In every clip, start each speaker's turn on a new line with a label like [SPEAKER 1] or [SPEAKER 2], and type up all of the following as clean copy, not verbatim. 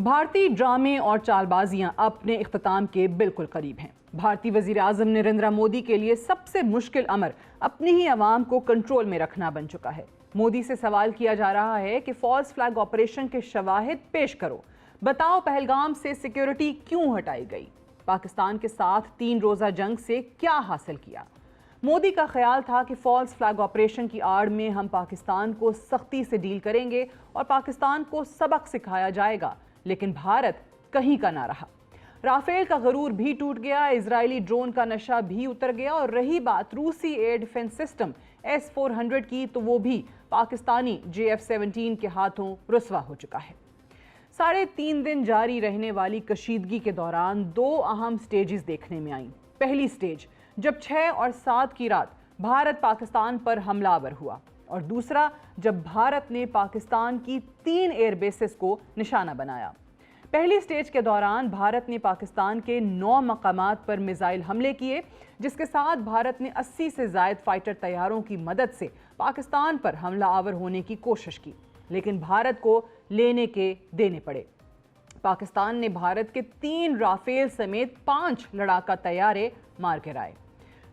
[SPEAKER 1] بھارتی ڈرامے اور چالبازیاں اپنے اختتام کے بالکل قریب ہیں۔ بھارتی وزیر اعظم نریندر مودی کے لیے سب سے مشکل امر اپنی ہی عوام کو کنٹرول میں رکھنا بن چکا ہے۔ مودی سے سوال کیا جا رہا ہے کہ فالس فلیگ آپریشن کے شواہد پیش کرو، بتاؤ پہلگام سے سیکیورٹی کیوں ہٹائی گئی، پاکستان کے ساتھ 3 روزہ جنگ سے کیا حاصل کیا۔ مودی کا خیال تھا کہ فالس فلیگ آپریشن کی آڑ میں ہم پاکستان کو سختی سے ڈیل کریں گے اور پاکستان کو سبق سکھایا جائے گا، لیکن بھارت کہیں کا نہ رہا۔ رافیل کا غرور بھی ٹوٹ گیا، اسرائیلی ڈرون کا نشہ بھی اتر گیا، اور رہی بات روسی ایئر ڈیفنس سسٹم S-400 کی، تو وہ بھی پاکستانی JF-17 کے ہاتھوں رسوا ہو چکا ہے۔ 3.5 دن جاری رہنے والی کشیدگی کے دوران 2 اہم سٹیجز دیکھنے میں آئیں۔ پہلی سٹیج جب 6 اور 7 کی رات بھارت پاکستان پر حملہ آور ہوا، اور دوسرا جب بھارت نے پاکستان کی 3 ایئر بیسز کو نشانہ بنایا۔ پہلی سٹیج کے دوران بھارت نے پاکستان کے 9 مقامات پر میزائل حملے کیے، جس کے ساتھ بھارت نے 80 سے زائد فائٹر طیاروں کی مدد سے پاکستان پر حملہ آور ہونے کی کوشش کی، لیکن بھارت کو لینے کے دینے پڑے۔ پاکستان نے بھارت کے 3 رافیل سمیت 5 لڑاکا طیارے مار گرائے۔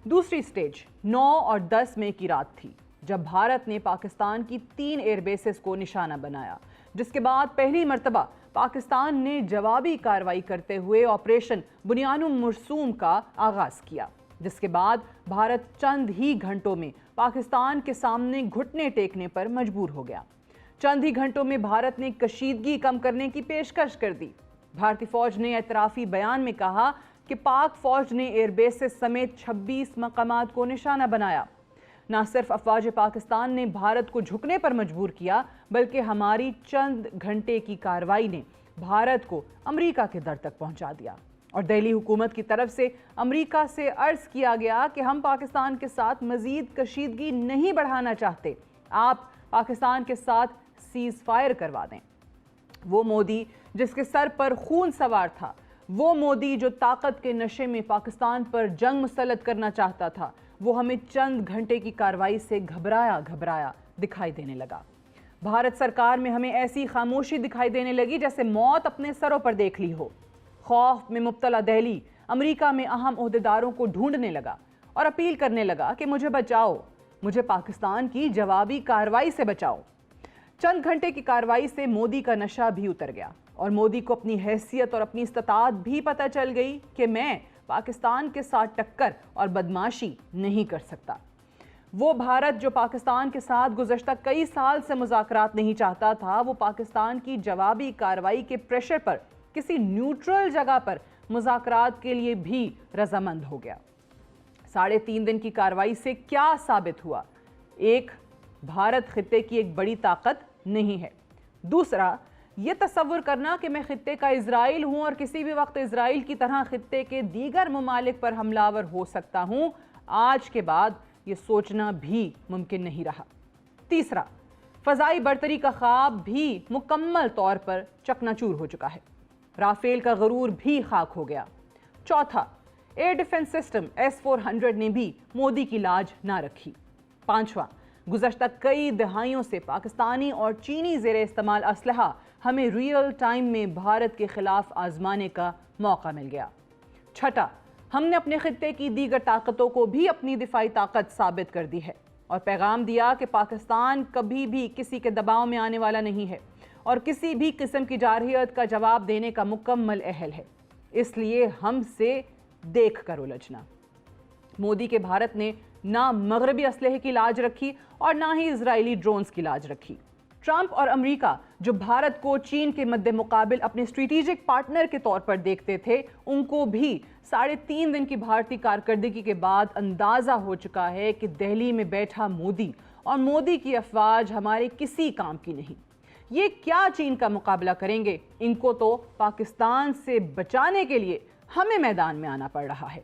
[SPEAKER 1] دوسری سٹیج 9 اور 10 مئی کی رات تھی، جب بھارت نے پاکستان کی 3 ایئر بیسز کو نشانہ بنایا، جس کے بعد پہلی مرتبہ پاکستان نے جوابی کارروائی کرتے ہوئے آپریشن بنیان مرسوم کا آغاز کیا، جس کے بعد بھارت چند ہی گھنٹوں میں پاکستان کے سامنے گھٹنے ٹیکنے پر مجبور ہو گیا۔ چند ہی گھنٹوں میں بھارت نے کشیدگی کم کرنے کی پیشکش کر دی۔ بھارتی فوج نے اعترافی بیان میں کہا کہ پاک فوج نے ایئر بیسز سمیت 26 مقامات کو نشانہ بنایا۔ نہ صرف افواج پاکستان نے بھارت کو جھکنے پر مجبور کیا، بلکہ ہماری چند گھنٹے کی کارروائی نے بھارت کو امریکہ کے در تک پہنچا دیا، اور دہلی حکومت کی طرف سے امریکہ سے عرض کیا گیا کہ ہم پاکستان کے ساتھ مزید کشیدگی نہیں بڑھانا چاہتے، آپ پاکستان کے ساتھ سیز فائر کروا دیں۔ وہ مودی جس کے سر پر خون سوار تھا، وہ مودی جو طاقت کے نشے میں پاکستان پر جنگ مسلط کرنا چاہتا تھا، وہ ہمیں چند گھنٹے کی کارروائی سے گھبرایا دکھائی دینے لگا۔ بھارت سرکار میں ہمیں ایسی خاموشی دکھائی دینے لگی جیسے موت اپنے سروں پر دیکھ لی ہو۔ خوف میں مبتلا دہلی امریکہ میں اہم عہدیداروں کو ڈھونڈنے لگا اور اپیل کرنے لگا کہ مجھے بچاؤ، مجھے پاکستان کی جوابی کارروائی سے بچاؤ۔ چند گھنٹے کی کارروائی سے مودی کا نشہ بھی اتر گیا، اور مودی کو اپنی حیثیت اور اپنی استطاعت بھی پتہ چل گئی کہ میں پاکستان کے ساتھ ٹکر اور بدماشی نہیں کر سکتا۔ وہ بھارت جو پاکستان کے ساتھ گزشتہ کئی سال سے مذاکرات نہیں چاہتا تھا، وہ پاکستان کی جوابی کارروائی کے پریشر پر کسی نیوٹرل جگہ پر مذاکرات کے لیے بھی رضامند ہو گیا۔ 3.5 دن کی کارروائی سے کیا ثابت ہوا؟ ایک، بھارت خطے کی ایک بڑی طاقت نہیں ہے۔ دوسرا، یہ تصور کرنا کہ میں خطے کا اسرائیل ہوں اور کسی بھی وقت اسرائیل کی طرح خطے کے دیگر ممالک پر حملہ آور ہو سکتا ہوں، آج کے بعد یہ سوچنا بھی ممکن نہیں رہا۔ تیسرا، فضائی برتری کا خواب بھی مکمل طور پر چکنا چور ہو چکا ہے۔ رافیل کا غرور بھی خاک ہو گیا۔ چوتھا، ایئر ڈیفنس سسٹم S-400 نے بھی مودی کی لاج نہ رکھی۔ پانچواں، گزشتہ کئی دہائیوں سے پاکستانی اور چینی زیر استعمال اسلحہ ہمیں ریئل ٹائم میں بھارت کے خلاف آزمانے کا موقع مل گیا۔ چھٹا، ہم نے اپنے خطے کی دیگر طاقتوں کو بھی اپنی دفاعی طاقت ثابت کر دی ہے، اور پیغام دیا کہ پاکستان کبھی بھی کسی کے دباؤ میں آنے والا نہیں ہے، اور کسی بھی قسم کی جارحیت کا جواب دینے کا مکمل اہل ہے۔ اس لیے ہم سے دیکھ کر الجھنا۔ مودی کے بھارت نے نہ مغربی اسلحے کی لاج رکھی اور نہ ہی اسرائیلی ڈرونز کی لاج رکھی۔ ٹرمپ اور امریکہ جو بھارت کو چین کے مد مقابل اپنے اسٹریٹیجک پارٹنر کے طور پر دیکھتے تھے، ان کو بھی 3.5 دن کی بھارتی کارکردگی کے بعد اندازہ ہو چکا ہے کہ دہلی میں بیٹھا مودی اور مودی کی افواج ہمارے کسی کام کی نہیں۔ یہ کیا چین کا مقابلہ کریں گے؟ ان کو تو پاکستان سے بچانے کے لیے ہمیں میدان میں آنا پڑ رہا ہے۔